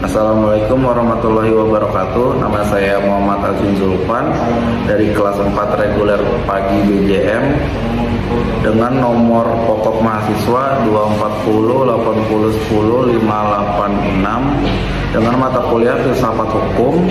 Assalamualaikum warahmatullahi wabarakatuh. Nama saya Muhammad Azim Zulfan dari kelas 4 reguler pagi BJM dengan nomor pokok mahasiswa 2408010 586 dengan mata kuliah Filsafat Hukum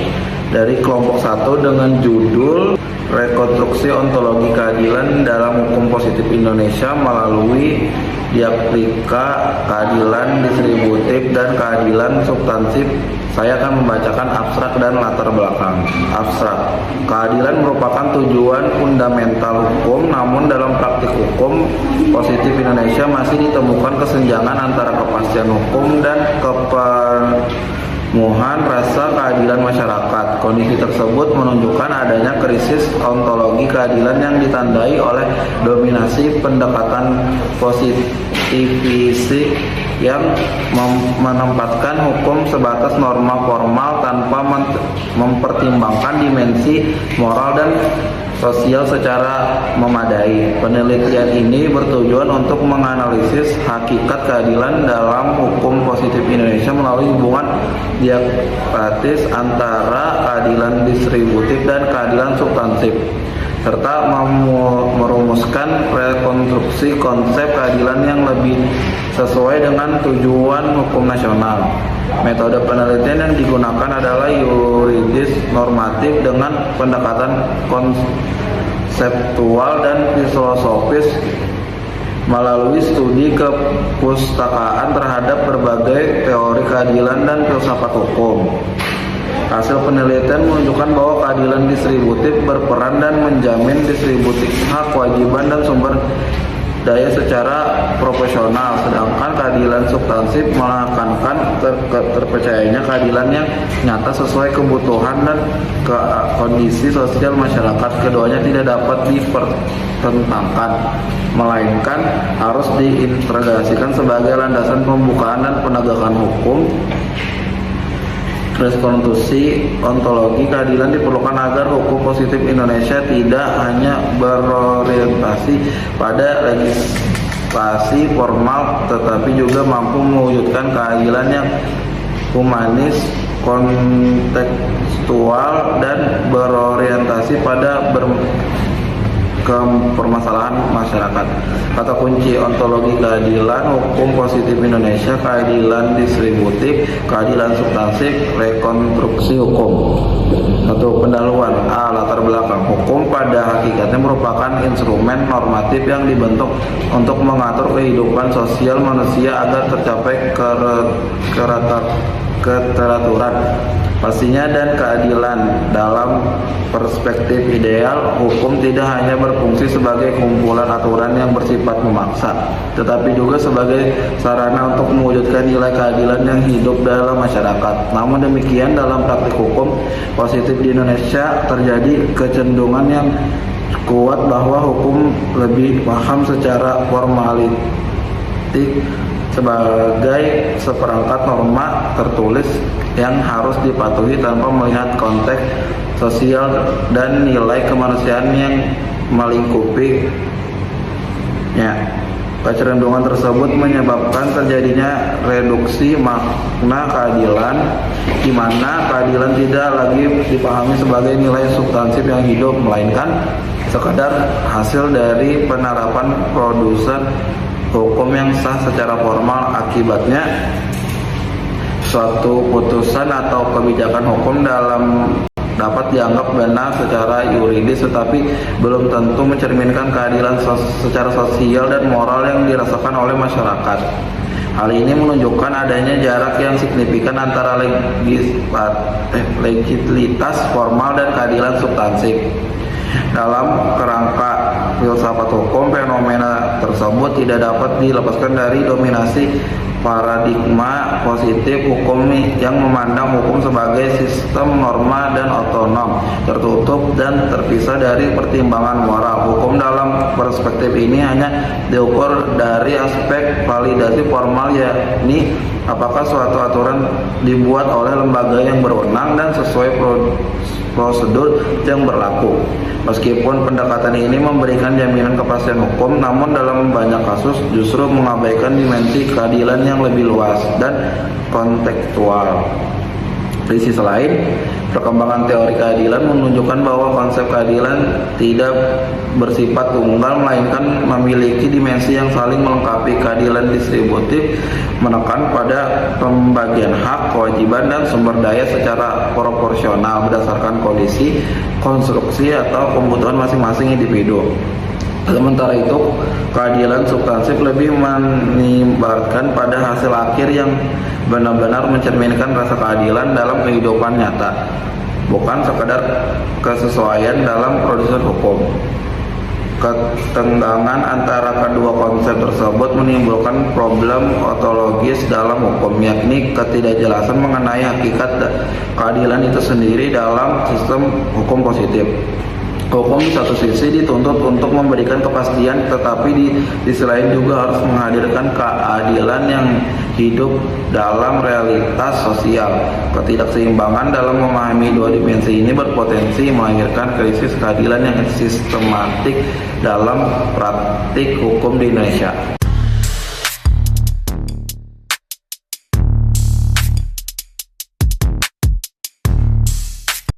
dari kelompok 1 dengan judul Rekonstruksi Ontologi Keadilan dalam Hukum Positif Indonesia melalui Dialektika Keadilan Distributif dan Keadilan Substansif. Saya akan membacakan abstrak dan latar belakang. Abstrak. Keadilan merupakan tujuan fundamental hukum, namun dalam praktik hukum positif Indonesia masih ditemukan kesenjangan antara kepastian hukum dan kepenuhan rasa keadilan masyarakat. Kondisi tersebut menunjukkan adanya krisis ontologi keadilan yang ditandai oleh dominasi pendekatan positivistik yang menempatkan hukum sebatas norma formal tanpa mempertimbangkan dimensi moral dan sosial secara memadai. Penelitian ini bertujuan untuk menganalisis hakikat keadilan dalam hukum positif Indonesia melalui hubungan dialektis antara keadilan distributif dan keadilan substansif, serta merumuskan rekonstruksi konsep keadilan yang lebih sesuai dengan tujuan hukum nasional. Metode penelitian yang digunakan adalah yuridis normatif dengan pendekatan konseptual dan filosofis melalui studi kepustakaan terhadap berbagai teori keadilan dan filsafat hukum. Hasil penelitian menunjukkan bahwa keadilan distributif berperan dan menjamin distribusi hak, kewajiban, dan sumber daya secara proporsional, sedangkan keadilan substansif menekankan terpercayanya keadilan yang nyata sesuai kebutuhan dan kondisi sosial masyarakat. Keduanya tidak dapat dipertentangkan, melainkan harus diintegrasikan sebagai landasan pembukaan dan penegakan hukum. Rekonstruksi ontologi keadilan diperlukan agar hukum positif Indonesia tidak hanya berorientasi pada legislasi formal, tetapi juga mampu mewujudkan keadilan yang humanis, kontekstual, dan berorientasi pada permasalahan masyarakat. Kata kunci ontologi keadilan hukum positif Indonesia: keadilan distributif, keadilan substansif, rekonstruksi hukum. 1. Pendahuluan. Latar belakang. Hukum pada hakikatnya merupakan instrumen normatif yang dibentuk untuk mengatur kehidupan sosial manusia agar tercapai keteraturan, pastinya, dan keadilan. Dalam perspektif ideal, hukum tidak hanya berfungsi sebagai kumpulan aturan yang bersifat memaksa, tetapi juga sebagai sarana untuk mewujudkan nilai keadilan yang hidup dalam masyarakat. Namun demikian, dalam praktik hukum positif di Indonesia terjadi kecenderungan yang kuat bahwa hukum lebih paham secara formalistik sebagai seperangkat norma tertulis yang harus dipatuhi tanpa melihat konteks sosial dan nilai kemanusiaan yang melingkupinya. Kecenderungan tersebut menyebabkan terjadinya reduksi makna keadilan, di mana keadilan tidak lagi dipahami sebagai nilai substansif yang hidup, melainkan sekadar hasil dari penerapan produsen hukum yang sah secara formal. Akibatnya, suatu putusan atau kebijakan hukum dapat dianggap benar secara yuridis, tetapi belum tentu mencerminkan keadilan secara sosial dan moral yang dirasakan oleh masyarakat. Hal ini menunjukkan adanya jarak yang signifikan antara legitimitas formal dan keadilan substansif. Dalam kerangka filsafat hukum, fenomena tersebut tidak dapat dilepaskan dari dominasi paradigma positif hukum yang memandang hukum sebagai sistem norma dan otonom, tertutup dan terpisah dari pertimbangan moral. Hukum dalam perspektif ini hanya diukur dari aspek validasi formal, yakni apakah suatu aturan dibuat oleh lembaga yang berwenang dan sesuai prosedur yang berlaku. Meskipun pendekatan ini memberikan jaminan kepastian hukum, namun dalam banyak kasus justru mengabaikan dimensi keadilan yang lebih luas dan kontekstual. Di sisi lain, perkembangan teori keadilan menunjukkan bahwa konsep keadilan tidak bersifat tunggal, melainkan memiliki dimensi yang saling melengkapi. Keadilan distributif menekan pada pembagian hak, kewajiban, dan sumber daya secara proporsional berdasarkan kondisi, konstruksi, atau kebutuhan masing-masing individu. Sementara itu, keadilan substansif lebih menibatkan pada hasil akhir yang benar-benar mencerminkan rasa keadilan dalam kehidupan nyata, bukan sekadar kesesuaian dalam proses hukum. Ketenggangan antara kedua konsep tersebut menimbulkan problem ontologis dalam hukum, yakni ketidakjelasan mengenai hakikat keadilan itu sendiri dalam sistem hukum positif. Hukum di satu sisi dituntut untuk memberikan kepastian, tetapi di sisi lain juga harus menghadirkan keadilan yang hidup dalam realitas sosial. Ketidakseimbangan dalam memahami dua dimensi ini berpotensi melahirkan krisis keadilan yang sistematik dalam praktik hukum di Indonesia.